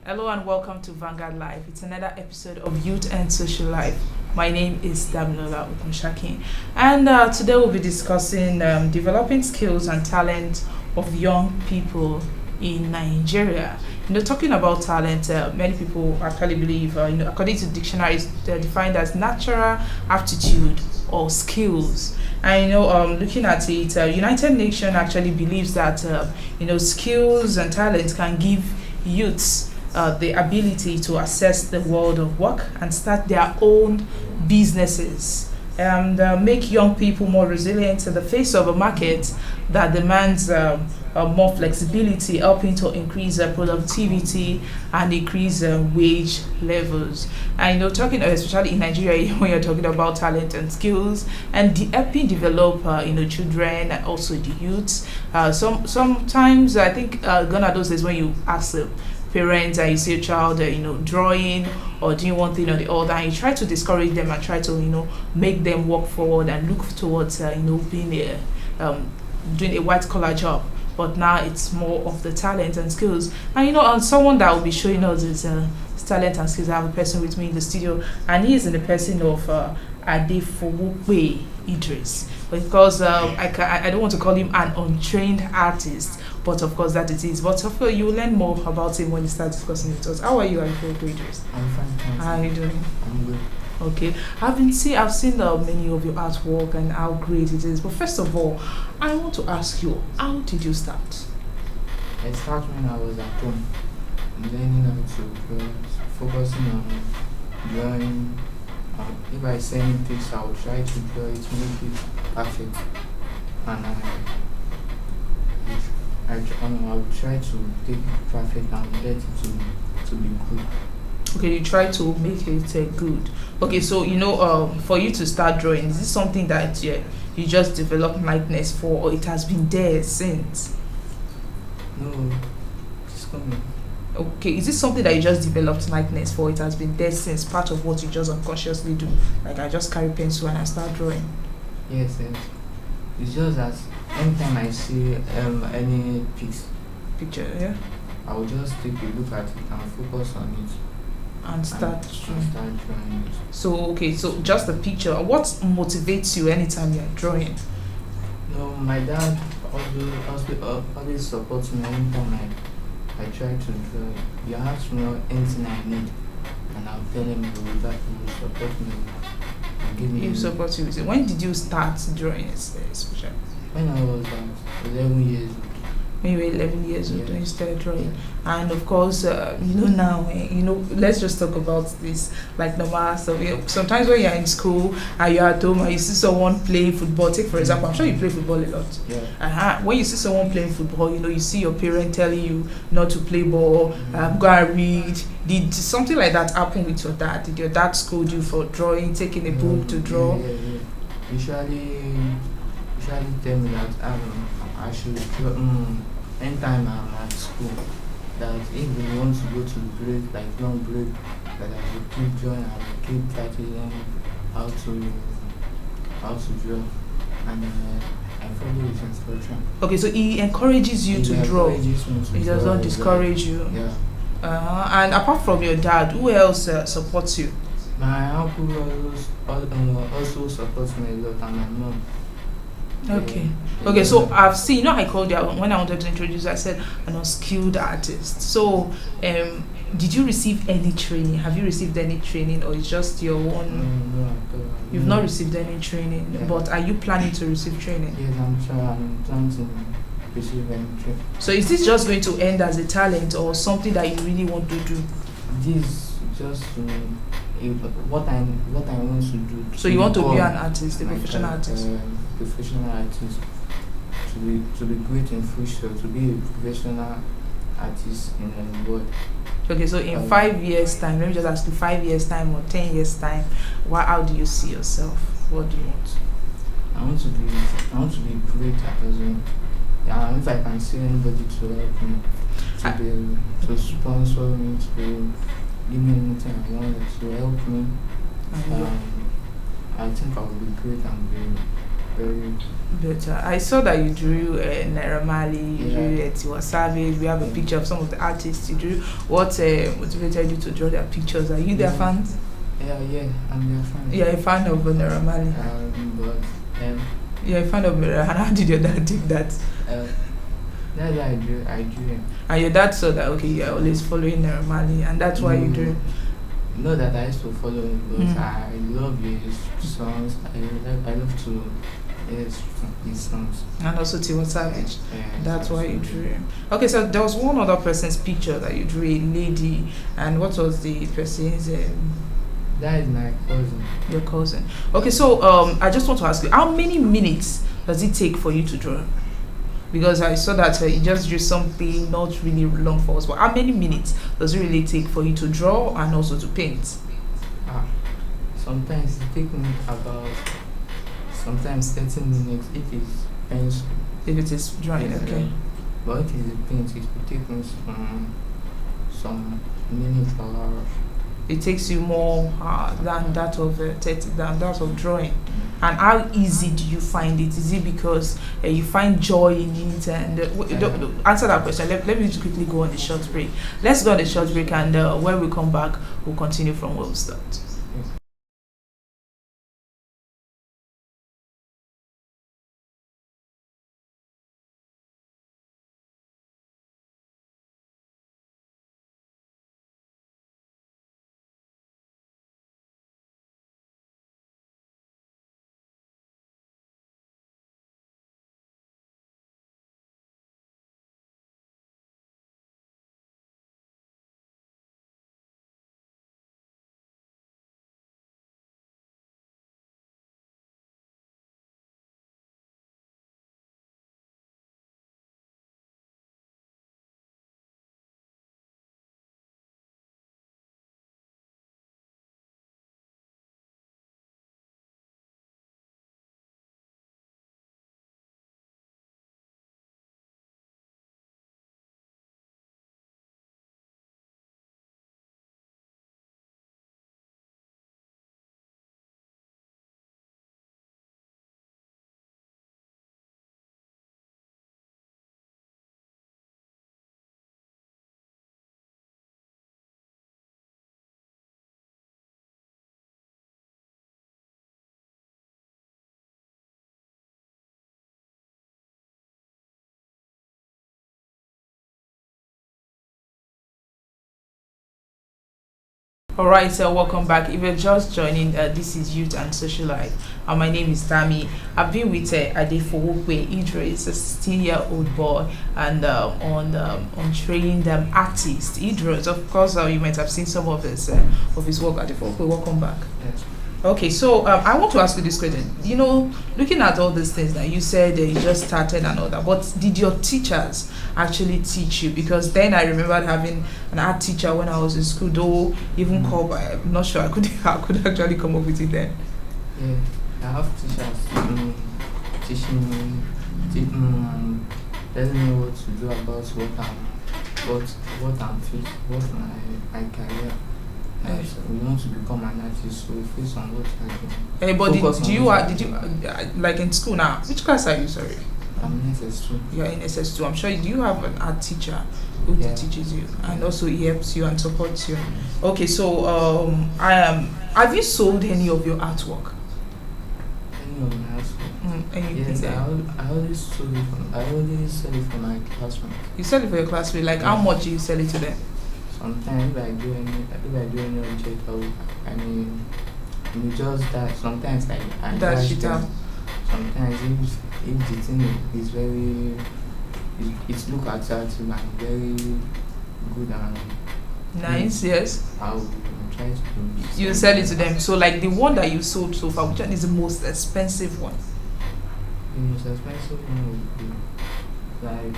Hello and welcome to Vanguard Life. It's another episode of Youth and Social Life. My name is Damilola Okunshaki, and today we'll be discussing developing skills and talent of young people in Nigeria. Talking about talent, many people actually believe, according to dictionaries, they're defined as natural aptitude or skills. And looking at it, United Nations actually believes that skills and talent can give youths the ability to access the world of work and start their own businesses and make young people more resilient in the face of a market that demands more flexibility, helping to increase productivity and increase wage levels. And talking especially in Nigeria, when you're talking about talent and skills and helping develop children and also the youths. Sometimes I think gone are those days when you ask them parents and you see a child drawing or doing one thing or the other, and you try to discourage them and try to make them work forward and look towards being doing a white collar job. But now it's more of the talent and skills. And someone that will be showing us his talent and skills. I have a person with me in the studio, and he is in the person of Adefowope Idris. Because I don't want to call him an untrained artist, but of course that it is. But of course you will learn more about him when you start discussing with us. How are you, Adefowope Idris? I'm fine. How are you doing? I'm good. Okay, I've seen many of your artwork and how great it is. But first of all, I want to ask you, how did you start? I started when I was at home, learning how to draw, focusing on drawing. If I see any pics, I will try to draw it, make it perfect, and I will try to take it perfect and get it to be good. Okay, you try to make it good. Okay, so for you to start drawing, is this something that you just developed likeness for, or it has been there since? No, it's coming. Okay, is this something that you just developed likeness for? It has been there since, part of what you just unconsciously do. Like I just carry pencil and I start drawing. Yes. It's just that anytime I see any Picture, yeah. I will just take a look at it and focus on it. And start drawing. It. So just a picture. What motivates you anytime you're drawing? No, my dad always supports me anytime I try to draw. You have to know anything I need, and I'll tell him that he will support me. Give me. You support you. When did you start drawing especially? When I was 11 years old. When you were 11 years old, Yes. when you started drawing. Yeah. And of course, now, let's just talk about this like normal stuff. Sometimes when you're in school and you're at home and you see someone playing football, take for example, I'm sure you play football a lot. Yeah. When you see someone playing football, you see your parent telling you not to play ball, go and read. Did something like that happen with your dad? Did your dad scold you for drawing, taking a book to draw? Yeah. Usually tell me that I should draw anytime I'm at school. That if we want to go to break, like long break, that I will keep drawing, I will keep practicing how to draw, and I follow his instruction. Okay, so he encourages you to draw. Encourages me to He does draw not as discourage you. well. Yeah. And apart from your dad, who else supports you? My uncle also supports me a lot, and my mom. Okay. Yeah. Okay, so I've seen, I called you when I wanted to introduce you, I said an unskilled artist. So, did you receive any training? Have you received any training, or it's just your own? No. You've not received any training, Yeah. but are you planning to receive training? Yes, I'm trying to receive any training. So, is this just going to end as a talent or something that you really want to do? This just what I want to do. So, you want to be become an artist, a like professional artist? Professional artist. To be great in future. To be a professional artist in the world. Okay, so in 5 years' time, let me just ask you, 5 years' time or 10 years' time, how do you see yourself? What do you want? I want to be great at doing. Yeah, if I can see anybody to help me, to sponsor me, to give me anything I want, to help me, I think I will be great and be very better. I saw that you drew Naira Marley, you drew Tiwa Savage. We have a picture of some of the artists you drew. What motivated you to draw their pictures? Are you their fans? Yeah, I'm their fan. You're a fan of Naira Marley? You're a fan of Naira. And how did your dad take that? That's why I drew him. And your dad saw that, okay, you're always following Naira Marley, and that's why you drew. Not that I used to follow him, but I love his songs. I love to hear his songs. And also Tiwa Savage. Yeah, that's why you drew him. Okay, so there was one other person's picture that you drew, a lady, and what was the person's? That is my cousin. Your cousin. Okay, so I just want to ask you, how many minutes does it take for you to draw? Because I saw that you just drew something not really long for us, but how many minutes does it really take for you to draw and also to paint? Sometimes it takes me about 30 minutes if it's pencil. If it is drawing, okay. But if it's paint, it will take me some minutes or hours. It takes you more than that of drawing. And how easy do you find it? Is it because you find joy in it? And answer that question. Let me just quickly go on a short break. Let's go on a short break, and when we come back, we'll continue from where we start. Alright, so welcome back. If you're just joining, this is Youth and Social Life, and my name is Tammy. I've been with Adefowope Idris, a 16-year-old boy, and on Untrained artist Idris. Of course, you might have seen some of his work. Adefowope, welcome back. Yes. Okay, so I want to ask you this question. You know, looking at all these things that you said, you just started and all that, but did your teachers actually teach you? Because then I remembered having an art teacher when I was in school, though even called by, I'm not sure I could actually come up with it then. Yeah, I have teachers teaching me, telling me what to do about what my career. So we want to become an artist, so we focus on what I do. Hey, but did you like in school now? Which class are you? Sorry. I'm in SS2. You're in SS2. I'm sure. Do you have an art teacher who teaches you, and also he helps you and supports you? Okay, so have you sold any of your artwork? Any of my artwork? Anything? Yes, I always sell it for my classmates. You sell it for your classmates. Like how much do you sell it to them? Sometimes if I do any object, just that. Sometimes I dash it out. Sometimes if the thing is very, it's look attractive and very good and nice, yes. I will try to. You sell it to them. So like the one that you sold so far, which one is the most expensive one? The most expensive one would be like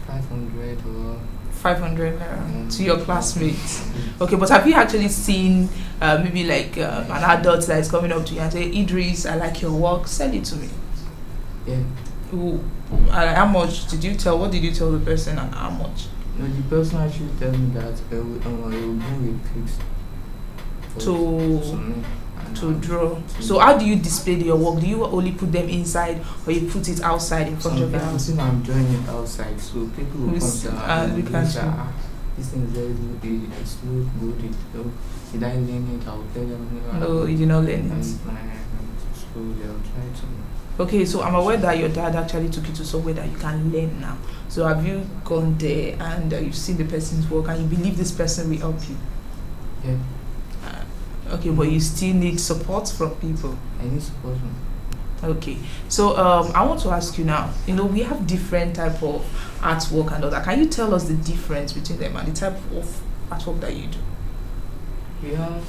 500 or 500 naira to your classmates. Okay, but have you actually seen maybe like an adult that is coming up to you and say, Idris, I like your work, sell it to me? Yeah. Ooh, how much did you tell? What did you tell the person and how much? No, the person actually tell me that it will bring a fix to me. to draw. So how do you display your work? Do you only put them inside or you put it outside in front of your house? Sometimes I'm drawing it outside, so people will come to we can see. This thing is very good, it's look good, did I learn it? I will tell them. No, you did not learn it. So they'll try to. Okay, so I'm aware that your dad actually took you to somewhere that you can learn now. So have you gone there and you've seen the person's work and you believe this person will help you? Yeah. Okay, but you still need support from people. I need support. Okay, so I want to ask you now. We have different type of artwork and all that. Can you tell us the difference between them and the type of artwork that you do? We have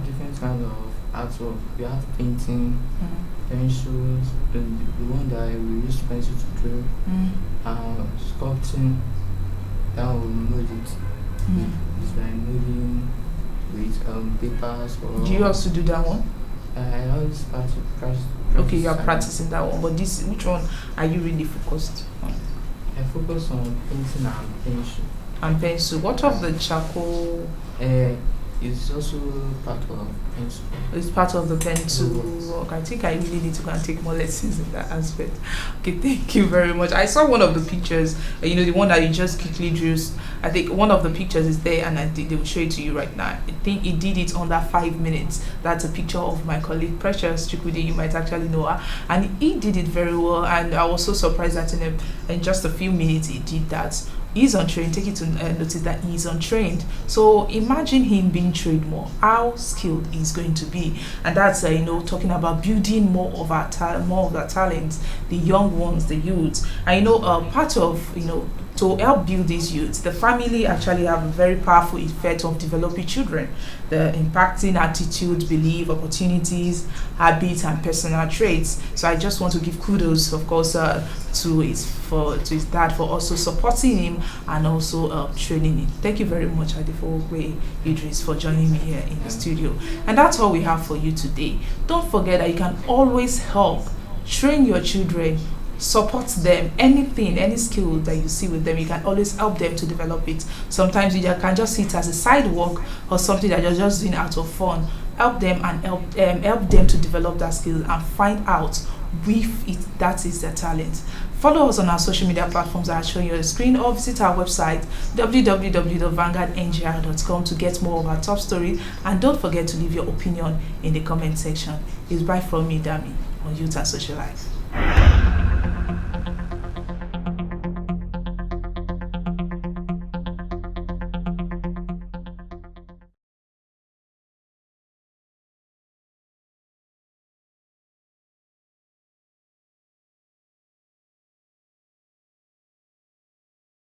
different kind of artwork. We have painting, pencils, the one that we use pencil to draw, sculpting. That will mold it. It's by molding with papers. Or do you also do that one? I always practice. Okay, you are practicing that one, but which one are you really focused on? I focus on painting and pencil. And pencil. What of the charcoal? It's also part of pencil. It's part of the pencil. Okay, I think I really need to go and take more lessons in that aspect. Okay, thank you very much. I saw one of the pictures, the one that you just quickly drew. I think one of the pictures is there and they will show it to you right now. I think he did it under 5 minutes. That's a picture of my colleague Precious Chukwudi. You might actually know her. And he did it very well, and I was so surprised that in just a few minutes he did that. He's untrained. Take it to notice that he's untrained. So imagine him being trained more. How skilled he's going to be, and that's talking about building more of our talents, the young ones, the youths. And part of to help build these youths, the family actually have a very powerful effect of developing children, the impacting attitudes, belief, opportunities, habits, and personal traits. So I just want to give kudos, of course, to his dad for also supporting him and also training him. Thank you very much, Adefowope Idris, for joining me here in the studio. And that's all we have for you today. Don't forget that you can always help train your children, support them, any skill that you see with them, you can always help them to develop it. Sometimes you can just see it as a side work or something that you're just doing out of fun. Help them and help them to develop that skill and find out if that is their talent. Follow us on our social media platforms that are showing you on the screen, or visit our website www.VanguardNGR.com to get more of our top stories. And don't forget to leave your opinion in the comment section. It's bye from me, Dami, on Youth and Social Life.